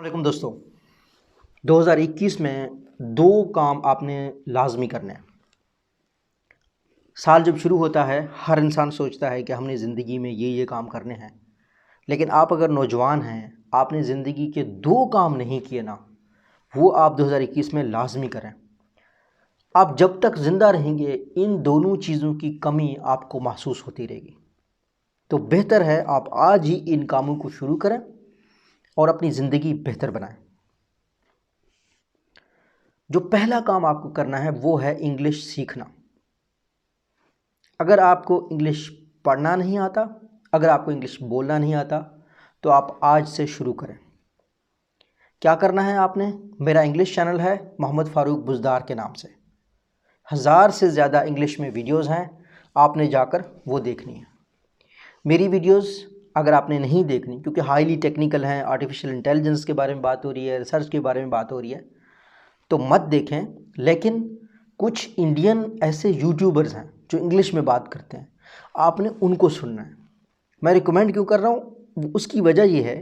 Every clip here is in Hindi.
वालेकुम दोस्तों। 2021 में दो काम आपने लाजमी करने हैं। साल जब शुरू होता है हर इंसान सोचता है कि हमने ज़िंदगी में ये काम करने हैं, लेकिन आप अगर नौजवान हैं, आपने ज़िंदगी के दो काम नहीं किए ना, वो आप 2021 में लाजमी करें। आप जब तक ज़िंदा रहेंगे इन दोनों चीज़ों की कमी आपको महसूस होती रहेगी। तो बेहतर है आप आज ही इन कामों को शुरू करें और अपनी ज़िंदगी बेहतर बनाएं। जो पहला काम आपको करना है वो है इंग्लिश सीखना। अगर आपको इंग्लिश पढ़ना नहीं आता, अगर आपको इंग्लिश बोलना नहीं आता, तो आप आज से शुरू करें। क्या करना है आपने? मेरा इंग्लिश चैनल है मोहम्मद फ़ारूक बुज़दार के नाम से। 1000 से ज़्यादा इंग्लिश में वीडियोस हैं, आपने जाकर वो देखनी है। मेरी वीडियोस अगर आपने नहीं देखनी, क्योंकि हाईली टेक्निकल हैं, आर्टिफिशियल इंटेलिजेंस के बारे में बात हो रही है, रिसर्च के बारे में बात हो रही है, तो मत देखें। लेकिन कुछ इंडियन ऐसे यूट्यूबर्स हैं जो इंग्लिश में बात करते हैं, आपने उनको सुनना है। मैं रिकमेंड क्यों कर रहा हूँ, उसकी वजह यह है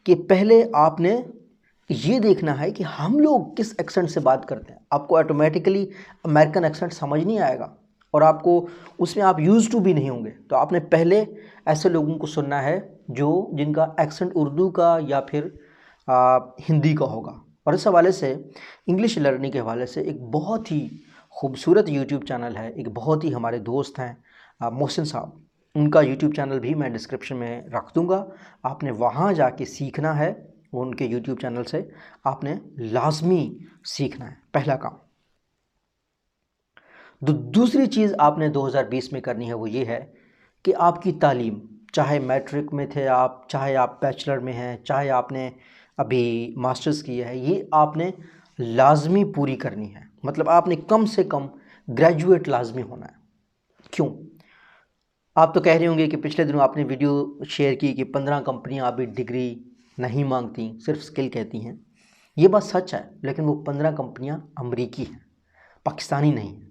कि पहले आपने ये देखना है कि हम लोग किस एक्सेंट से बात करते हैं। आपको ऑटोमेटिकली अमेरिकन एक्सेंट समझ नहीं आएगा और आपको उसमें आप यूज़ टू भी नहीं होंगे। तो आपने पहले ऐसे लोगों को सुनना है जिनका एक्सेंट उर्दू का या फिर हिंदी का होगा। और इस हवाले से इंग्लिश लर्निंग के हवाले से एक बहुत ही खूबसूरत यूट्यूब चैनल है, एक बहुत ही हमारे दोस्त हैं मोहसिन साहब, उनका यूट्यूब चैनल भी मैं डिस्क्रिप्शन में रख दूंगा। आपने वहाँ जाके सीखना है, उनके यूट्यूब चैनल से आपने लाजमी सीखना है, पहला काम। दूसरी चीज़ आपने 2020 में करनी है वो ये है कि आपकी तालीम, चाहे मैट्रिक में थे आप, चाहे आप बैचलर में हैं, चाहे आपने अभी मास्टर्स किया है, ये आपने लाजमी पूरी करनी है। मतलब आपने कम से कम ग्रेजुएट लाजमी होना है। क्यों? आप तो कह रहे होंगे कि पिछले दिनों आपने वीडियो शेयर की कि 15 कंपनियां अभी डिग्री नहीं मांगती, सिर्फ स्किल कहती हैं। ये बात सच है, लेकिन वो 15 कंपनियां अमरीकी हैं, पाकिस्तानी नहीं हैं।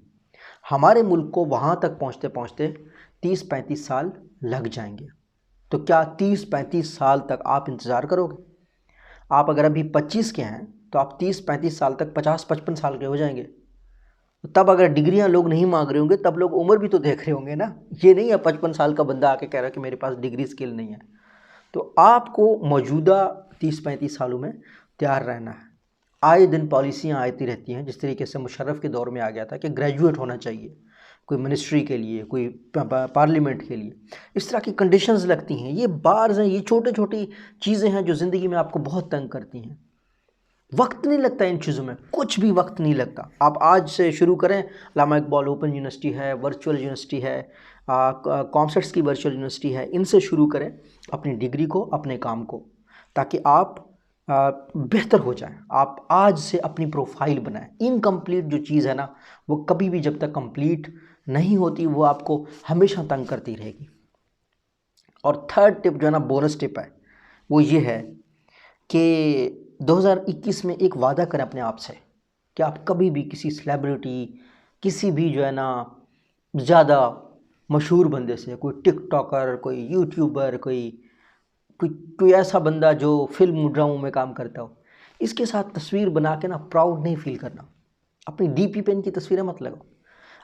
हमारे मुल्क को वहाँ तक पहुँचते पहुँचते 30-35 साल लग जाएंगे। तो क्या 30-35 साल तक आप इंतज़ार करोगे? आप अगर अभी 25 के हैं तो आप 30-35 साल तक 50-55 साल के हो जाएंगे। तो तब अगर डिग्रियां लोग नहीं मांग रहे होंगे, तब लोग उम्र भी तो देख रहे होंगे ना। ये नहीं है 55 साल का बंदा आके कह रहा है कि मेरे पास डिग्री स्किल नहीं है। तो आपको मौजूदा 30-35 सालों में तैयार रहना है। आए दिन पॉलिसियाँ आती रहती हैं, जिस तरीके से मुशर्रफ के दौर में आ गया था कि ग्रेजुएट होना चाहिए, कोई मिनिस्ट्री के लिए, कोई पार्लियामेंट के लिए, इस तरह की कंडीशंस लगती हैं। ये बार्स हैं, ये छोटी छोटी चीज़ें हैं जो ज़िंदगी में आपको बहुत तंग करती हैं। वक्त नहीं लगता इन चीज़ों में, कुछ भी वक्त नहीं लगता। आप आज से शुरू करें। अल्लामा इकबाल ओपन यूनिवर्सिटी है, वर्चुअल यूनिवर्सिटी है, कॉमसेट्स की वर्चुअल यूनिवर्सिटी है, इनसे शुरू करें अपनी डिग्री को, अपने काम को, ताकि आप बेहतर हो जाएं। आप आज से अपनी प्रोफाइल बनाएं। इनकम्प्लीट जो चीज़ है ना, वो कभी भी जब तक कंप्लीट नहीं होती, वो आपको हमेशा तंग करती रहेगी। और थर्ड टिप जो है ना, बोनस टिप है, वो ये है कि 2021 में एक वादा करें अपने आप से कि आप कभी भी किसी सेलिब्रिटी, किसी भी जो है ना ज़्यादा मशहूर बंदे से, कोई टिकटॉकर, कोई यूट्यूबर, कोई कोई कोई ऐसा बंदा जो फिल्म ड्रामों में काम करता हो, इसके साथ तस्वीर बना के ना प्राउड नहीं फील करना। अपनी डीपी पे इनकी तस्वीरें मत लगाओ।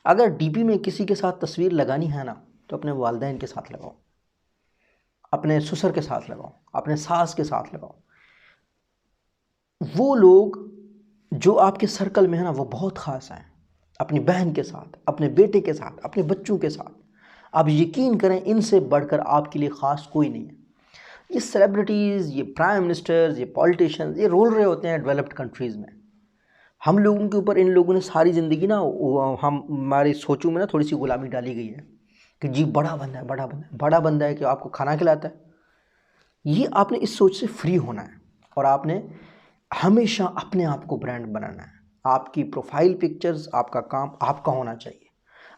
अगर डीपी में किसी के साथ तस्वीर लगानी है ना, तो अपने वालिदैन के साथ लगाओ, अपने ससुर के साथ लगाओ, अपने सास के साथ लगाओ। वो लोग जो आपके सर्कल में है ना, वो बहुत ख़ास हैं। अपनी बहन के साथ, अपने बेटे के साथ, अपने बच्चों के साथ, आप यकीन करें इनसे बढ़कर आपके लिए ख़ास कोई नहीं है। ये सेलिब्रिटीज़, ये प्राइम मिनिस्टर्स, ये पॉलिटिशियंस, ये रोल रहे होते हैं डेवलप्ड कंट्रीज़ में। हम लोगों के ऊपर इन लोगों ने सारी ज़िंदगी ना, हम हमारी सोचों में ना थोड़ी सी गुलामी डाली गई है कि जी बड़ा बंदा है, बड़ा बंदा है, बड़ा बंदा है कि आपको खाना खिलाता है। ये आपने इस सोच से फ्री होना है और आपने हमेशा अपने आप को ब्रांड बनाना है। आपकी प्रोफाइल पिक्चर्स, आपका काम आपका होना चाहिए।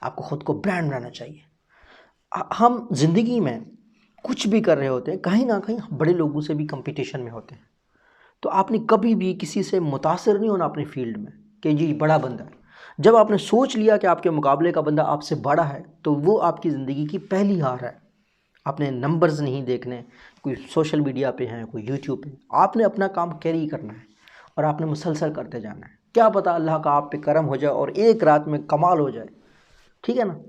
आपको ख़ुद को ब्रांड बनाना चाहिए। हम ज़िंदगी में कुछ भी कर रहे होते हैं, कहीं ना कहीं बड़े लोगों से भी कंपटीशन में होते हैं। तो आपने कभी भी किसी से मुतासिर नहीं होना अपनी फील्ड में कि जी बड़ा बंदा है। जब आपने सोच लिया कि आपके मुकाबले का बंदा आपसे बड़ा है, तो वो आपकी ज़िंदगी की पहली हार है। आपने नंबर्स नहीं देखने, कोई सोशल मीडिया पे हैं, कोई यूट्यूब पे, आपने अपना काम कैरी करना है और आपने मुसलसल करते जाना है। क्या पता अल्लाह का आप पे करम हो जाए और एक रात में कमाल हो जाए, ठीक है ना।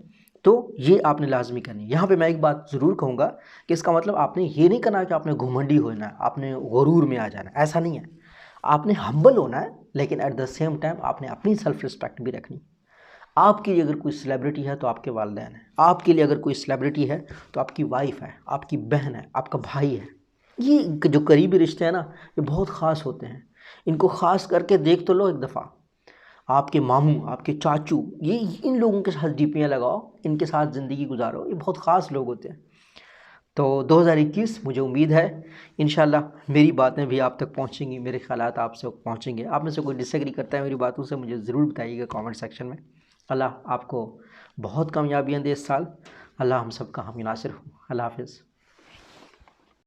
तो ये आपने लाजमी करनी है। यहाँ पे मैं एक बात ज़रूर कहूँगा कि इसका मतलब आपने ये नहीं करना कि आपने घुमंडी होना है, आपने गुरूर में आ जाना है, ऐसा नहीं है। आपने हम्बल होना है, लेकिन एट द सेम टाइम आपने अपनी सेल्फ रिस्पेक्ट भी रखनी। आपके लिए अगर कोई सेलिब्रिटी है तो आपके वालिदैन है, आपके लिए अगर कोई सेलिब्रिटी है तो आपकी वाइफ है, आपकी बहन है, आपका भाई है। ये जो करीबी रिश्ते हैं ना, ये बहुत ख़ास होते हैं। इनको ख़ास करके देख तो लो एक दफ़ा। आपके मामू, आपके चाचू, ये इन लोगों के साथ डीपियाँ लगाओ, इनके साथ ज़िंदगी गुजारो, ये बहुत ख़ास लोग होते हैं। तो 2021 मुझे उम्मीद है इंशाल्लाह मेरी बातें भी आप तक पहुंचेंगी, मेरे ख़यालात आप तक पहुंचेंगे। आप में से कोई डिसएग्री करता है मेरी बातों से, मुझे ज़रूर बताइएगा कमेंट सेक्शन में। अल्लाह आपको बहुत कामयाबियाँ दे इस साल। अल्लाह हम सब का हामी नासिर हो। अल्लाह हाफ़िज़।